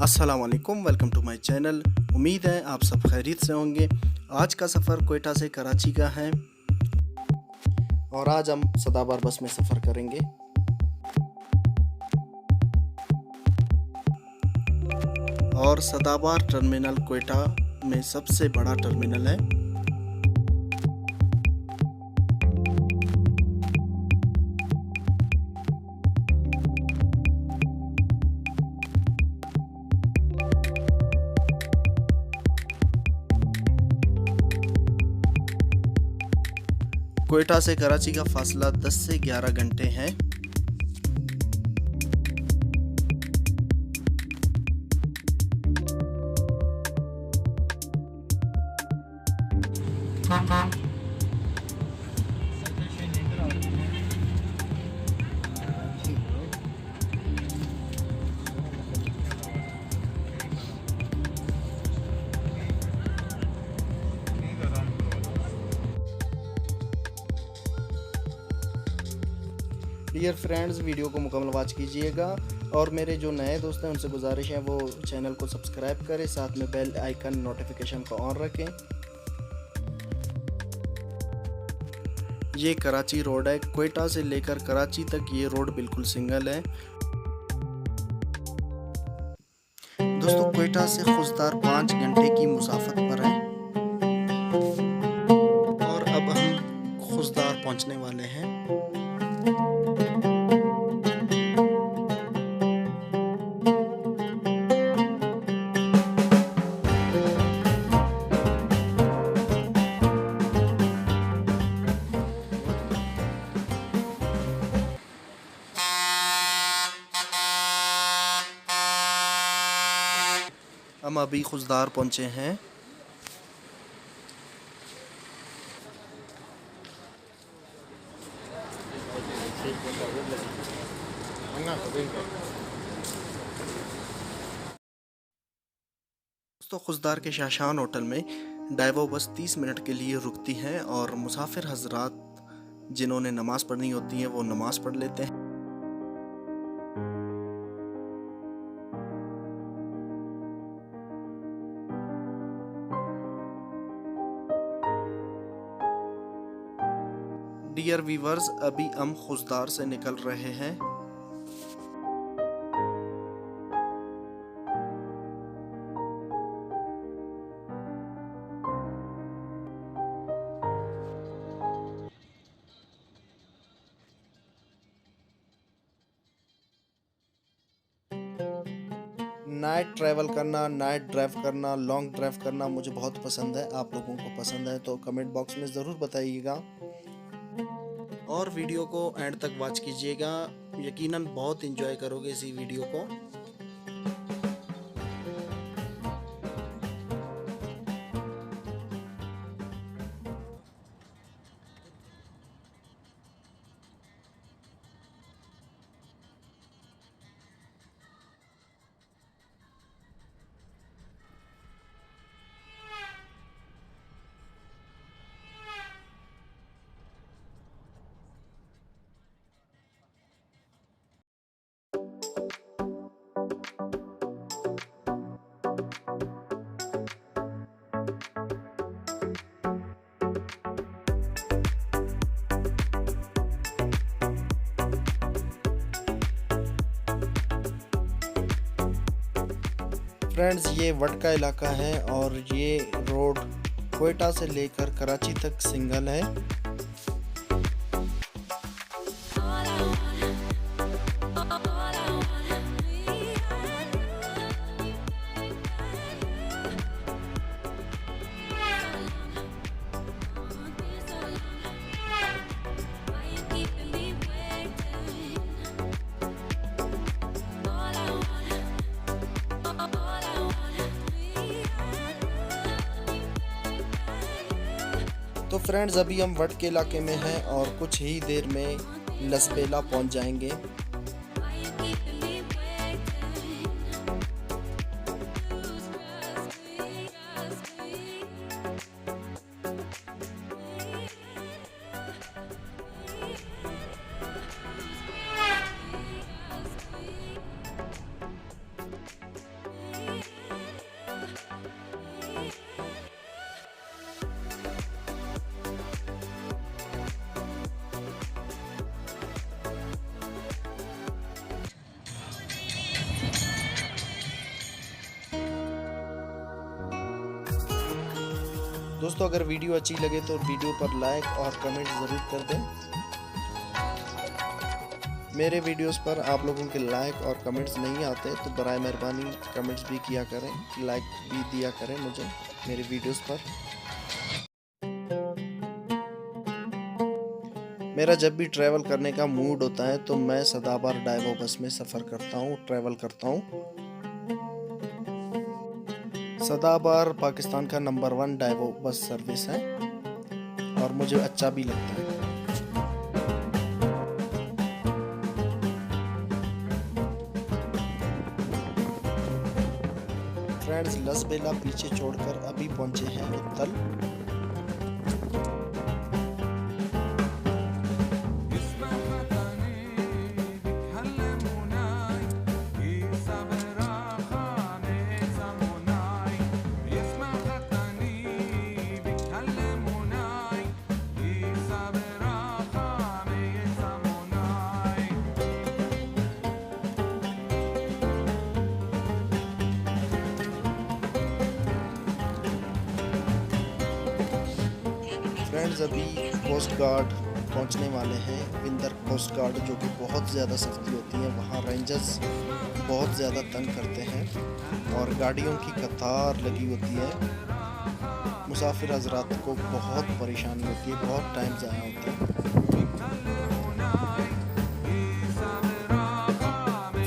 अस्सलाम वालेकुम, welcome to my channel. उम्मीद है आप सब खैरियत से होंगे। आज का सफ़र कोयटा से कराची का है और आज हम सदाबार बस में सफ़र करेंगे। और सदाबार टर्मिनल कोयटा में सबसे बड़ा टर्मिनल है। कोयटा से कराची का फासला 10 से 11 घंटे है। डियर फ्रेंड्स, वीडियो को मुकम्मल वॉच कीजिएगा और मेरे जो नए दोस्त हैं उनसे गुजारिश है वो चैनल को सब्सक्राइब करें, साथ में बेल आइकन नोटिफिकेशन को ऑन रखें। ये कराची रोड है। कोयटा से लेकर कराची तक ये रोड बिल्कुल सिंगल है। दोस्तों, कोयटा से खुशदार 5 घंटे की मुसाफत पर है और अब हम खुशदार पहुंचने वाले हैं। हम अभी खुशदार पहुंचे हैं। दोस्तों, खुशदार के शाशान होटल में डाइवो बस 30 मिनट के लिए रुकती है और मुसाफिर हजरात जिन्होंने नमाज़ पढ़नी होती है वो नमाज़ पढ़ लेते हैं। डियर व्यूवर्स, अभी हम खुशदार से निकल रहे हैं। नाइट ट्रैवल करना, नाइट ड्राइव करना, लॉन्ग ड्राइव करना मुझे बहुत पसंद है। आप लोगों को पसंद है तो कमेंट बॉक्स में ज़रूर बताइएगा और वीडियो को एंड तक वॉच कीजिएगा। यकीनन बहुत एंजॉय करोगे इसी वीडियो को। फ्रेंड्स, ये वट का इलाका है और ये रोड कोयटा से लेकर कराची तक सिंगल है। तो फ्रेंड्स, अभी हम वट के इलाके में हैं और कुछ ही देर में लसबेला पहुंच जाएंगे। दोस्तों अगर वीडियो अच्छी लगे तो वीडियो पर लाइक और कमेंट ज़रूर कर दें। मेरे वीडियोस पर आप लोगों के लाइक और कमेंट्स नहीं आते तो बराए मेहरबानी कमेंट्स भी किया करें, लाइक भी दिया करें मुझे मेरे वीडियोस पर। मेरा जब भी ट्रैवल करने का मूड होता है तो मैं सदाबहार डाइवो बस में सफ़र करता हूँ, ट्रैवल करता हूँ। सदाबहार पाकिस्तान का नंबर 1 डाइवो बस सर्विस है और मुझे अच्छा भी लगता है। फ्रेंड्स लसबेला पीछे छोड़कर अभी पहुंचे हैं उत्तल। फ्रेंड्स अभी कोस्ट गार्ड पहुंचने वाले हैं, विंदर कोस्ट गार्ड, जो कि बहुत ज़्यादा सख्ती होती है। वहाँ रेंजर्स बहुत ज़्यादा तंग करते हैं और गाड़ियों की कतार लगी होती है। मुसाफिर हजरात को बहुत परेशानी होती है, बहुत टाइम ज़ाया होता है।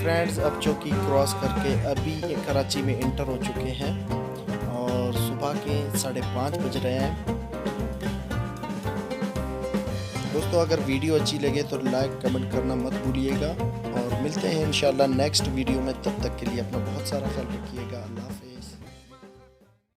फ्रेंड्स अब चौकी क्रॉस करके अभी कराची में इंटर हो चुके हैं और सुबह के 5:30 बज रहे हैं। दोस्तों अगर वीडियो अच्छी लगे तो लाइक कमेंट करना मत भूलिएगा और मिलते हैं इंशाल्लाह नेक्स्ट वीडियो में। तब तक के लिए अपना बहुत सारा ख्याल रखिएगा। अल्लाह हाफ़िज़।